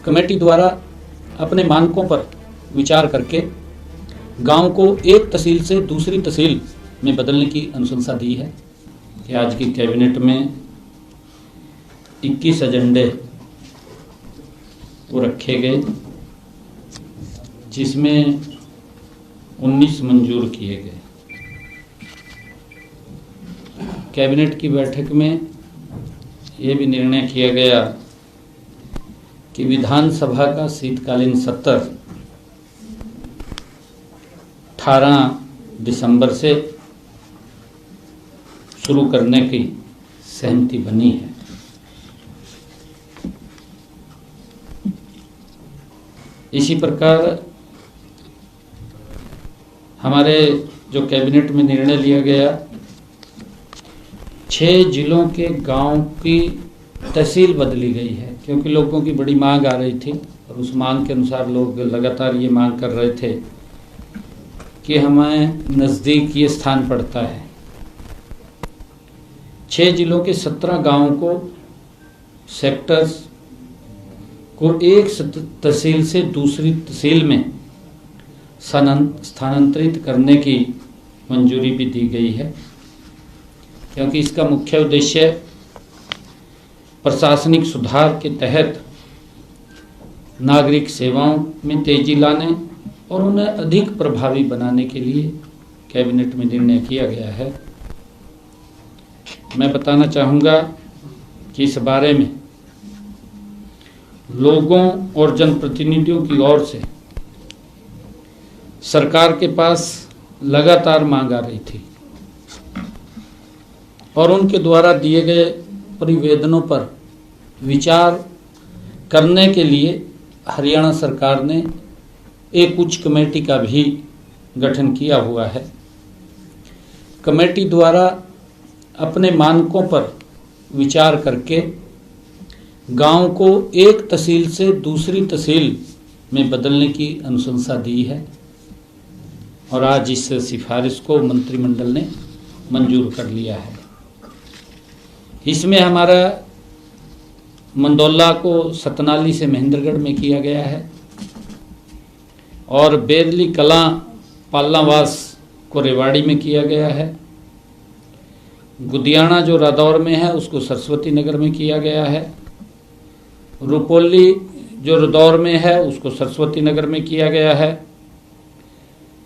Committee द्वारा अपने मानकों पर विचार करके गांव को एक तहसील से दूसरी तहसील में बदलने की अनुशंसा दी है कि आज की कैबिनेट में 21 एजेंडे वो रखे गए, जिसमें 19 मंजूर किए गए। कैबिनेट की बैठक में ये भी निर्णय किया गया कि विधानसभा का शीतकालीन सत्र 18 दिसंबर से शुरू करने की सहमति बनी है। इसी प्रकार हमारे जो कैबिनेट में निर्णय लिया गया, 6 जिलों के गांव की तहसील बदली गई है, क्योंकि लोगों की बड़ी मांग आ रही थी और उस मांग के अनुसार लोग लगातार ये मांग कर रहे थे कि हमें नज़दीक ये स्थान पड़ता है। 6 जिलों के 17 गांवों को, सेक्टर्स को एक तहसील से दूसरी तहसील में स्थानांतरित करने की मंजूरी भी दी गई है, क्योंकि इसका मुख्य उद्देश्य प्रशासनिक सुधार के तहत नागरिक सेवाओं में तेजी लाने और उन्हें अधिक प्रभावी बनाने के लिए कैबिनेट में निर्णय किया गया है। मैं बताना चाहूँगा कि इस बारे में लोगों और जनप्रतिनिधियों की ओर से सरकार के पास लगातार मांग आ रही थी और उनके द्वारा दिए गए परिवेदनों पर विचार करने के लिए हरियाणा सरकार ने एक उच्च कमेटी का भी गठन किया हुआ है। कमेटी द्वारा अपने मानकों पर विचार करके गांव को एक तहसील से दूसरी तहसील में बदलने की अनुशंसा दी है और आज इस सिफारिश को मंत्रिमंडल ने मंजूर कर लिया है। इसमें हमारा मंदौला को सतनाली से महेंद्रगढ़ में किया गया है और बेदली कलां पालनावास को रेवाड़ी में किया गया है। गुदियाना जो रादौर में है उसको सरस्वती नगर में किया गया है। रुपोली जो रादौर में है उसको सरस्वती नगर में किया गया है।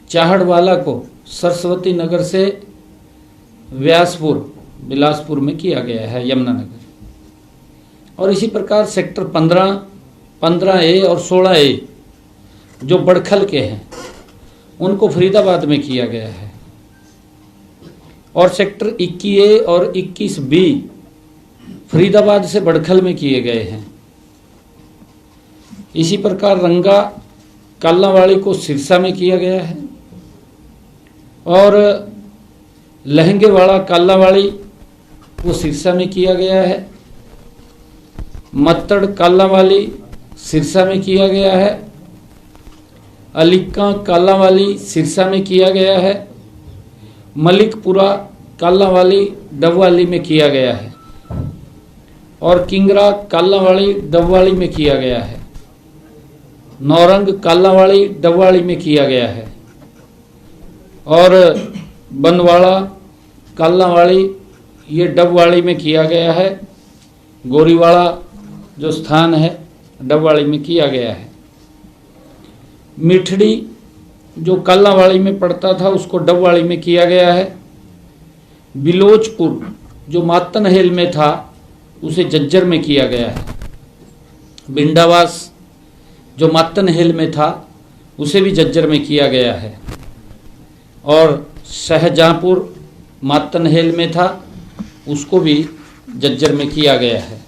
चाहड़वाला को सरस्वती नगर से व्यासपुर बिलासपुर में किया गया है, यमुनानगर। और इसी प्रकार सेक्टर 15, 15A और 16A जो बड़खल के हैं उनको फरीदाबाद में किया गया है और सेक्टर 21A और 21B फरीदाबाद से बड़खल में किए गए हैं। इसी प्रकार रंगा कालावाड़ी को सिरसा में किया गया है और लहंगेवाड़ा कालावाड़ी वो सिरसा में किया गया है। मत्तड़ कालावाली सिरसा में किया गया है। अलीका कालावाली सिरसा में किया गया है। मलिकपुरा कालावाली डबवाली में किया गया है और किंगरा कालावाड़ी डबवाली में किया गया है। नौरंग कालावाड़ी डबवाली में किया गया है और बनवाड़ा कालावाड़ी ये डबवाली में किया गया है। गोरीवाड़ा जो स्थान है डबवाली में किया गया है। मिठड़ी जो कालावाड़ी में पड़ता था उसको डबवाली में किया गया है। बिलोचपुर जो मातनहेल में था उसे जज्जर में किया गया है। बिंडावास जो मातनहेल में था उसे भी जज्जर में किया गया है और शाहजहाँपुर मातनहेल में था उसको भी जज्जर में किया गया है।